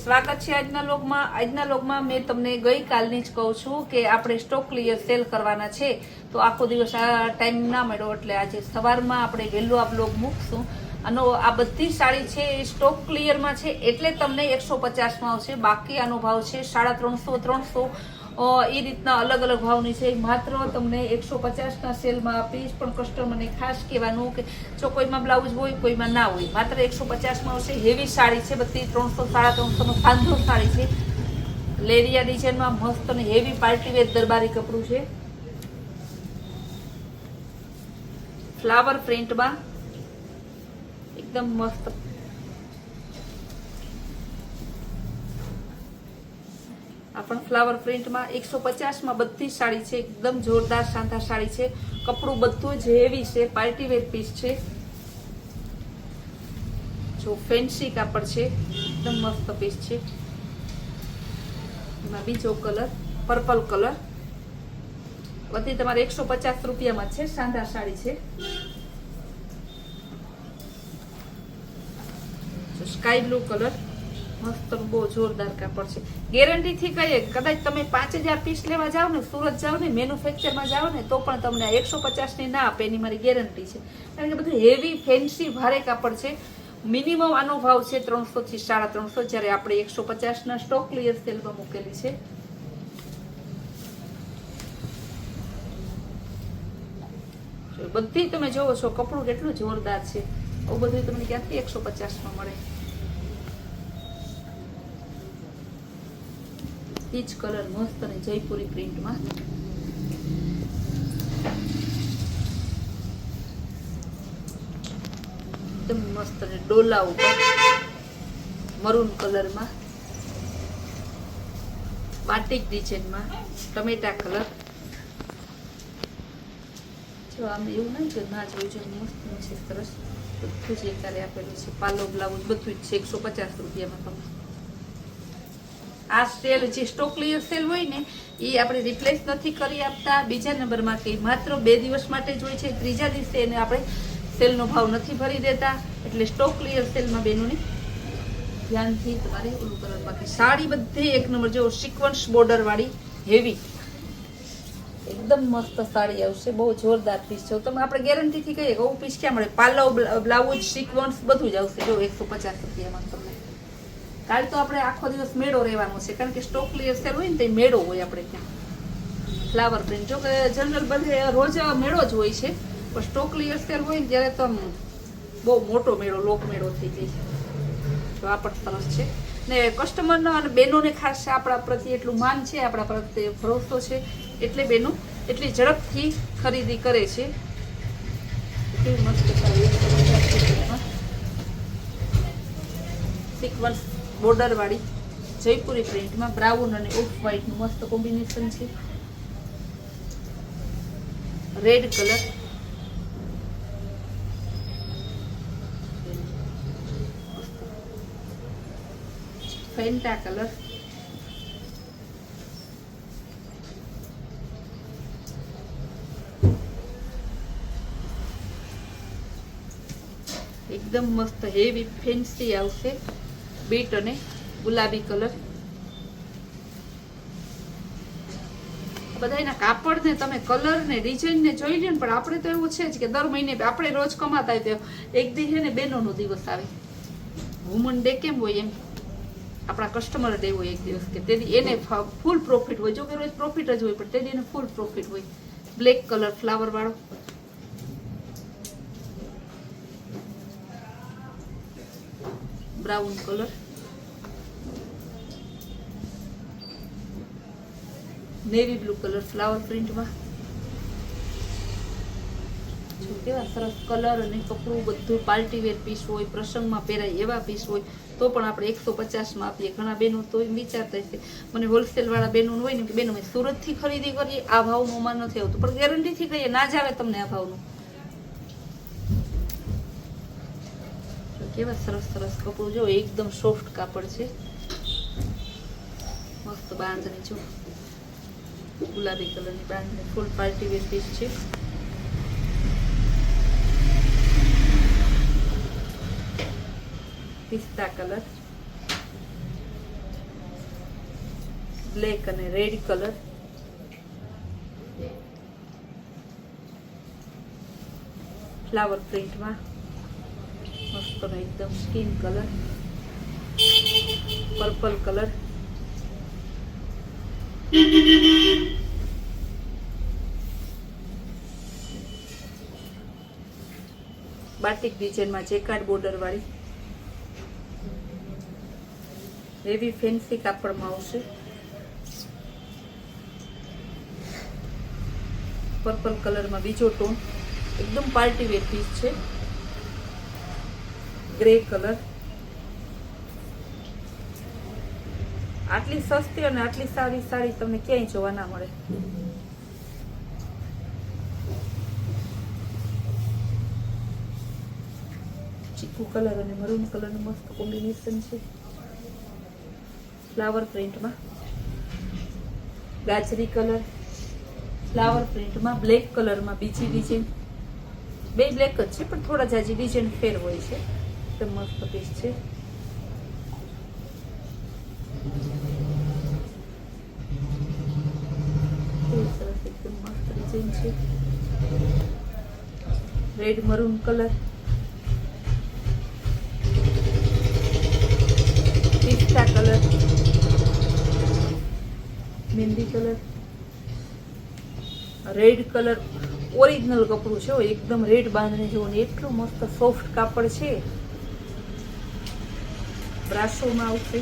સ્વાગત છે આજના લોગમાં મેં તમને ગઈકાલની જ કહું છું કે આપણે સ્ટોક ક્લિયર સેલ કરવાના છે, તો આખો દિવસ આ ટાઈમ ના મળ્યો એટલે આજે સવારમાં આપણે વહેલું આ બ્લોગ મૂકશું. અને આ બધી સાડી છે એ સ્ટોક ક્લિયરમાં છે એટલે તમને 150માં આવશે. બાકી આનો ભાવ છે 350 300 એ રીતના અલગ અલગ ભાવની છે. માત્ર તમને 150ના સેલમાં આપીશ, પણ કસ્ટમરને ખાસ કહેવાનું કે જો કોઈમાં બ્લાઉઝ હોય કોઈમાં ના હોય, માત્ર 150માં આવશે. હેવી સાડી છે બધી, 300 350નો સાંધો સાડી છે, લેરિયા ડિઝાઇનમાં મસ્ત અને હેવી પાર્ટીવેર દરબારી કપડું છે, ફ્લાવર પ્રિન્ટમાં એકદમ મસ્ત. આ પણ ફ્લાવર પ્રિન્ટમાં 150માં બધી સાડી છે. એકદમ જોરદાર શાનદાર સાડી છે. કપડું બધું જ હેવી છે, પાર્ટીવેર પીસ છે. જો ફેન્સી કાપડ છે, એકદમ મસ્ત પીસ છે. એમાં બીજો કલર પર્પલ કલર, બધી તમારે 150 રૂપિયામાં છે. શાનદાર સાડી છે. સ્કાય બ્લુ કલર, મસ્ત બહુ જોરદાર કાપડ છે. ગેરંટી થી કહીએ, કદાચ તમે 5000 પીસ લેવા જાઓ ને, સુરત જાઓ ને, મેન્યુફેક્ચરમાં જાઓ ને, તો પણ તમને 150ની ના આપે, એની મારી ગેરંટી છે. કારણ કે બધું હેવી ફેન્સી ભારે કાપડ છે. મિનિમમ આનો ભાવ છે 300 થી 350, જ્યારે આપણે 150ના સ્ટોક ક્લિયર સેલમાં મૂકેલી છે. બધી તમે જોવો છો કપડું કેટલું જોરદાર છે. આવું બધું તમને ક્યાંથી 150માં મળે. પીચ કલર મસ્ત અને જયપુરી પ્રિન્ટમાં, એકદમ મસ્ત અને ડોલા ઉપર મરૂન કલરમાં, બાટિક ડિઝાઇનમાં, ટમેટા કલર. જો આમ એવું નહીં કે ના જોયું છે, મસ્ત છે, સરસ. બધું જ એકારે આપેલું છે. પાલો બ્લાઉઝ બધું જ છે 150 રૂપિયામાં. તમે આ સેલ જે સ્ટોક ક્લિયર સેલ હોય ને, એ આપણે રિપ્લેસ નથી કરી આપતા. બીજા નંબરમાં કે માત્ર 2 દિવસ માટે જ હોય છે. ત્રીજા દિવસે એને આપણે સેલનો ભાવ નથી ભરી દેતા. એટલે સ્ટોક ક્લિયર સેલમાં બેનોને ધ્યાનથી તમારે ઓલું કલર. બાકી સાડી બધી એક નંબર. જો સિક્વન્સ બોર્ડર વાળી હેવી એકદમ મસ્ત સાડી આવશે. બહુ જોરદાર પીસ છે. તમે આપણે ગેરંટીથી કહીએ કે પીસ ક્યાં મળે. પાલવ બ્લાઉઝ સિક્વન્સ બધું જ આવશે. જો 150 રૂપિયામાં તમને. કાલ તો આપણે આખો દિવસ મેળો રહેવાનો છે, કારણ કે સ્ટોક ક્લિયર સેલ હોય ને તો મેળો હોય આપણે ત્યાં. ફ્લાવર પ્રિન્ટ, જો કે જનરલ બધે રોજ મેળો જ હોય છે, પણ સ્ટોક ક્લિયર સેલ હોય ને ત્યારે તો બહુ મોટો મેળો, લોક મેળો થઈ જાય. તો આ પણ સરસ છે. ને કસ્ટમરના અને બહેનોને ખાસ આપણા પ્રત્યે એટલું માન છે, આપણા પ્રત્યે ભરોસો છે, એટલે બહેનો એટલી ઝડપથી ખરીદી કરે છે. કેવી મસ્ત સાડી, સિક્વન્સ બોર્ડર વાળી જયપુરી પ્રિન્ટમાં, બ્રાઉન અને ઓફ વ્હાઈટ નું મસ્ત કોમ્બિનેશન છે. રેડ કલર, ફેન્ટા કલર, એકદમ મસ્ત હેવી ફેન્સી આવશે. બીટ અને ગુલાબી કલર. બધાના કાપડ ને તમે કલર ને ડિઝાઇન ને જોઈ લો ને, પણ આપણે તો એવું છે જ કે દર મહિને આપણે રોજ કમાતા હોય તો એક દી છે ને બહેનોનો દિવસ આવે. વુમન ડે કેમ હોય એમ, આપણા કસ્ટમર ડે હોય એક દિવસ, કે તેથી એને ફૂલ પ્રોફિટ હોય. જો કે રોજ પ્રોફિટ જ હોય, પણ તેથી એને ફૂલ પ્રોફિટ હોય. બ્લેક કલર ફ્લાવર વાળો, brown colour, navy blue colour flower પ્રિન્ટમાં. જો કેવા સરસ કલર અને કપડું બધું પાર્ટીવેર પીસ હોય, પ્રસંગમાં પહેરાય એવા પીસ હોય, તો પણ આપણે 150માં આપીએ. ઘણા બહેનો તો એમ વિચારતા છે, મને હોલસેલ વાળા બહેનો હોય ને કે બહેનો અમે સુરતથી ખરીદી કરીએ, આ ભાવનું અમારે નથી આવતું. પણ ગેરંટીથી કહીએ ના જ આવે તમને આ ભાવનું. કેવા સરસ સરસ કપડું. જો એકદમ સોફ્ટ કાપડ છે, મસ્ત બાંધણી. જો ગુલાબી કલરની બાંધણી, ફૂલ પાર્ટીવેર પીસ છે. પિસ્તા કલર, બ્લેક અને રેડ કલર, ફ્લાવર પ્રિન્ટમાં મસ્ત એકદમ skin colour, purple colour, batik ડિઝાઇનમાં જેકાર્ડ બોર્ડર વાળી હેવી ફેન્સી કાપડમાં આવશે. પર્પલ કલરમાં બીજો ટોન, એકદમ પાર્ટી વેર પીસ છે. ગ્રે કલર, આટલી સસ્તી અને આટલી સારી સાડી તમને ક્યાંય જોવા ના મળે. ચીકુ કલર અને મરૂન કલરનું મસ્ત કોમ્બિનેશન છે. ફ્લાવર પ્રિન્ટમાં ગાજરી કલર, ફ્લાવર પ્રિન્ટમાં બ્લેક કલરમાં બીજી ડિઝાઇન, બે બ્લેક જ છે પણ થોડા જાજી ડિઝાઇન ફેર હોય છે. એકદમ મસ્ત પીસ છે. સરસ એકદમ મસ્ત ડિઝાઇન છે. રેડ મરૂન કલર, પિસ્તા કલર, મહેંદી કલર, રેડ કલર. ઓરિજિનલ કપડું છે, એકદમ રેડ બાંધણી જેવું ને એટલું મસ્ત સોફ્ટ કાપડ છે. બ્રાસોમાં આવશે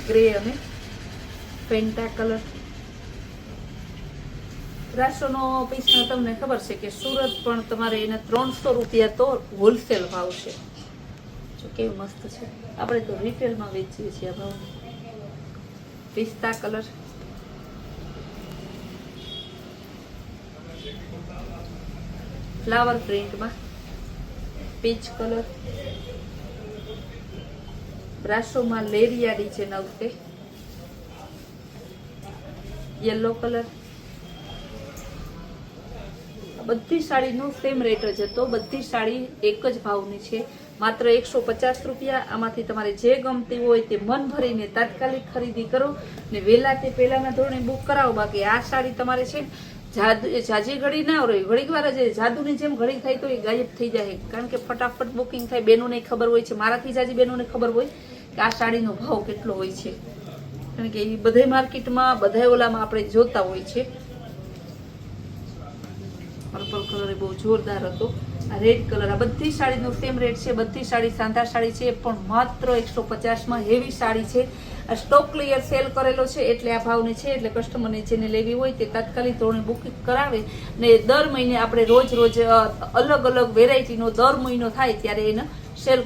ગ્રે અને પેન્ટા કલર. બ્રાસોનો પીસનો તમને ખબર છે કે સુરત પણ તમારે એને 300 રૂપિયા તો હોલસેલ ભાવ છે. જો કેવું મસ્ત છે. આપણે તો રિટેલમાં વેચીએ છીએ આ ભાવ. પિસ્તા કલર, ફ્લાવર પ્રિન્ટમાં પીચ કલર, બ્રાસોમાં લેરિયા ડિઝાઇન આવશે. Yellow colour. બધી સાડીનો સેમ રેટ જ હતો. બધી સાડી એક જ ભાવની છે, માત્ર 150 રૂપિયા. આમાંથી તમારે જે ગમતી હોય તે મન ભરીને તાત્કાલિક ખરીદી કરો ને વહેલા તે પહેલાના ધોરણે બુક કરાવો. બાકી આ સાડી તમારે છે જાજી ઘડી ના રહી, ઘડીક વાર જ જાદુની જેમ ઘડી થાય તો એ ગાયબ થઈ જાય. કારણ કે ફટાફટ બુકિંગ થાય. બહેનોને ખબર હોય છે, મારાથી જાજી બહેનોને ખબર હોય કે આ સાડીનો ભાવ કેટલો હોય છે. કારણ કે એ બધા માર્કેટમાં બધા ઓલામાં આપણે જોતા હોય છે. પર્પલ કલર એ બહુ જોરદાર હતો. આ રેડ કલર, આ બધી સાડીનો સેમ રેટ છે. બધી સાડી શાનદાર સાડી છે, પણ માત્ર 150માં હેવી સાડી છે. આ સ્ટોક ક્લિયર સેલ કરેલો છે એટલે આ ભાવની છે. એટલે કસ્ટમરને જેને લેવી હોય તે તાત્કાલિક ધોરણે બુકિંગ કરાવે ને દર મહિને આપણે રોજ રોજ અલગ અલગ વેરાયટીનો દર મહિનો થાય ત્યારે એને સેલ